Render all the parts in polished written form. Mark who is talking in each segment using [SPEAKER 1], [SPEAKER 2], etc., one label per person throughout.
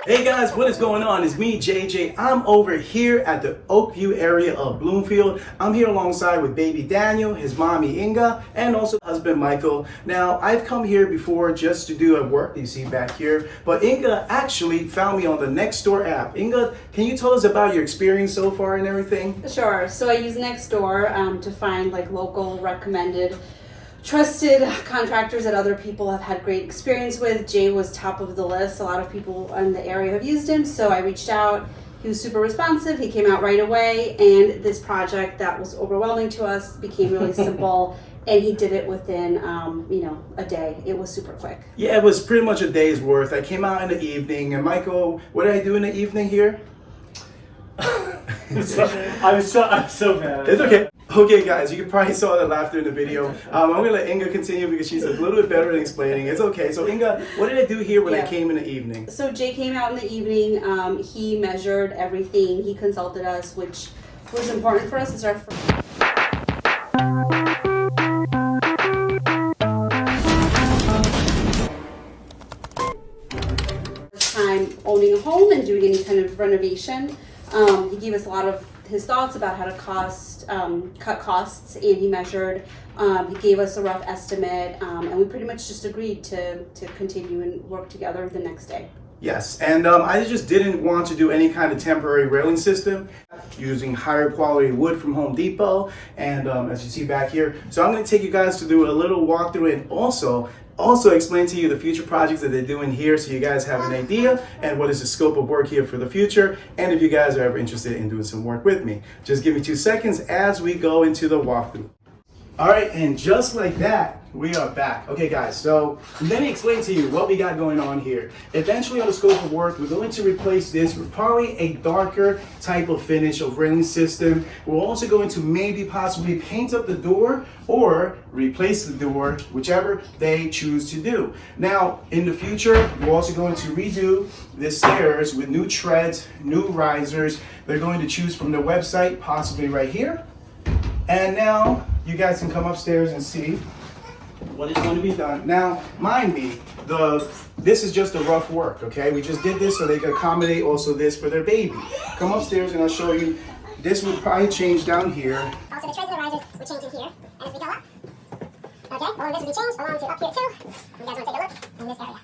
[SPEAKER 1] Hey guys, what is going on? It's me, JJ. I'm over here at the Oakview area of Bloomfield. I'm here alongside with baby Daniel, his mommy Inga, and also husband Michael. Now, I've come here before just to do a work you see back here, but Inga actually found me on the Nextdoor app. Inga, can you tell us about your experience so far and everything?
[SPEAKER 2] Sure. So I use Nextdoor to find like local recommended trusted contractors that other people have had great experience with. Jay was top of the list. A lot of people in the area have used him, so I reached out. He was super responsive. He came out right away, and this project that was overwhelming to us became really simple. And he did it within, a day. It was super quick.
[SPEAKER 1] Yeah, it was pretty much a day's worth. I came out in the evening, and Michael, what did I do in the evening here?
[SPEAKER 3] I'm so mad.
[SPEAKER 1] It's okay. Okay, guys, you probably saw the laughter in the video. I'm going to let Inga continue because she's a little bit better at explaining. It's okay. So, Inga, what did I do here when I came in the evening?
[SPEAKER 2] So, Jay came out in the evening. He measured everything. He consulted us, which was important for us. It's our first time owning a home and doing any kind of renovation. He gave us a lot of his thoughts about how to cut costs, and he measured. He gave us a rough estimate, and we pretty much just agreed to continue and work together the next day.
[SPEAKER 1] Yes, and I just didn't want to do any kind of temporary railing system using higher quality wood from Home Depot, and as you see back here. So I'm going to take you guys to do a little walkthrough and also explain to you the future projects that they're doing here so you guys have an idea and what is the scope of work here for the future, and if you guys are ever interested in doing some work with me. Just give me 2 seconds as we go into the walkthrough. All right, and just like that, we are back. Okay, guys, so let me explain to you what we got going on here. Eventually, on the scope of work, we're going to replace this with probably a darker type of finish of railing system. We're also going to maybe possibly paint up the door or replace the door, whichever they choose to do. Now, in the future, we're also going to redo the stairs with new treads, new risers. They're going to choose from the website, possibly right here. And now, you guys can come upstairs and see what is going to be done. Now, mind me, this is just a rough work, okay? We just did this so they can accommodate also this for their baby. Come upstairs and I'll show you. This will probably change down here.
[SPEAKER 4] Also, the treads and the risers will change in here, and as we go up, okay, all of this will be changed along to up here too. You guys want to take a look in this area.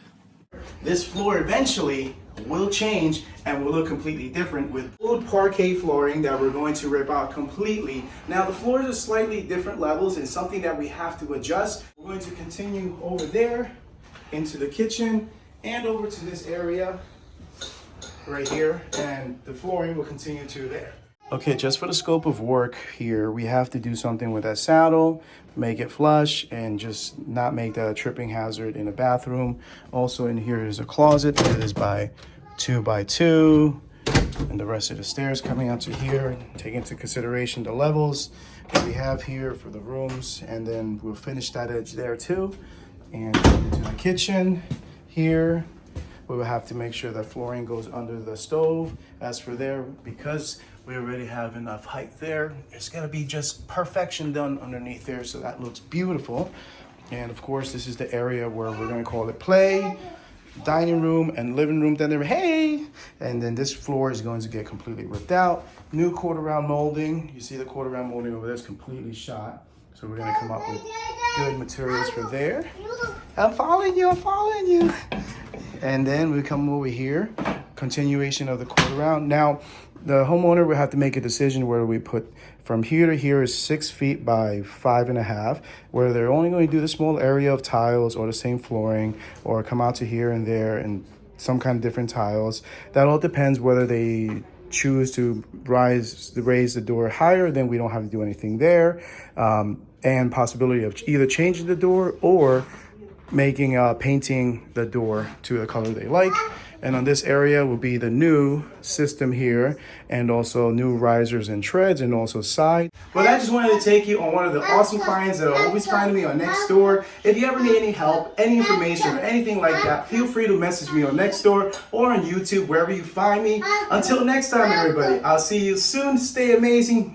[SPEAKER 1] This floor eventually will change and will look completely different with old parquet flooring that we're going to rip out completely. Now the floors are slightly different levels and something that we have to adjust. We're going to continue over there into the kitchen and over to this area right here, and the flooring will continue to there. Okay, just for the scope of work here, we have to do something with that saddle, make it flush, and just not make that a tripping hazard in the bathroom. Also in here is a closet. It is by 2 by 2, and the rest of the stairs coming out to here. Take into consideration the levels that we have here for the rooms, and then we'll finish that edge there too. And into the kitchen here, we will have to make sure that flooring goes under the stove. As for there, because we already have enough height there, it's gonna be just perfection done underneath there, so that looks beautiful. And of course, this is the area where we're gonna call it play, dining room, and living room down there. Hey! And then this floor is going to get completely ripped out. New quarter round molding. You see the quarter round molding over there is completely shot. So we're gonna come up with good materials for there. I'm following you. And then we come over here, continuation of the quarter round. Now, the homeowner will have to make a decision where we put from here to here is 6 feet by 5.5, where they're only going to do the small area of tiles or the same flooring, or come out to here and there and some kind of different tiles. That all depends whether they choose to raise the door higher, then we don't have to do anything there. And possibility of either changing the door or painting the door to the color they like. And on this area will be the new system here, and also new risers and treads, and also side. But I just wanted to take you on one of the awesome clients that are always finding me on Nextdoor. If you ever need any help, any information, or anything like that, feel free to message me on Nextdoor or on YouTube, wherever you find me. Until next time, everybody, I'll see you soon. Stay amazing.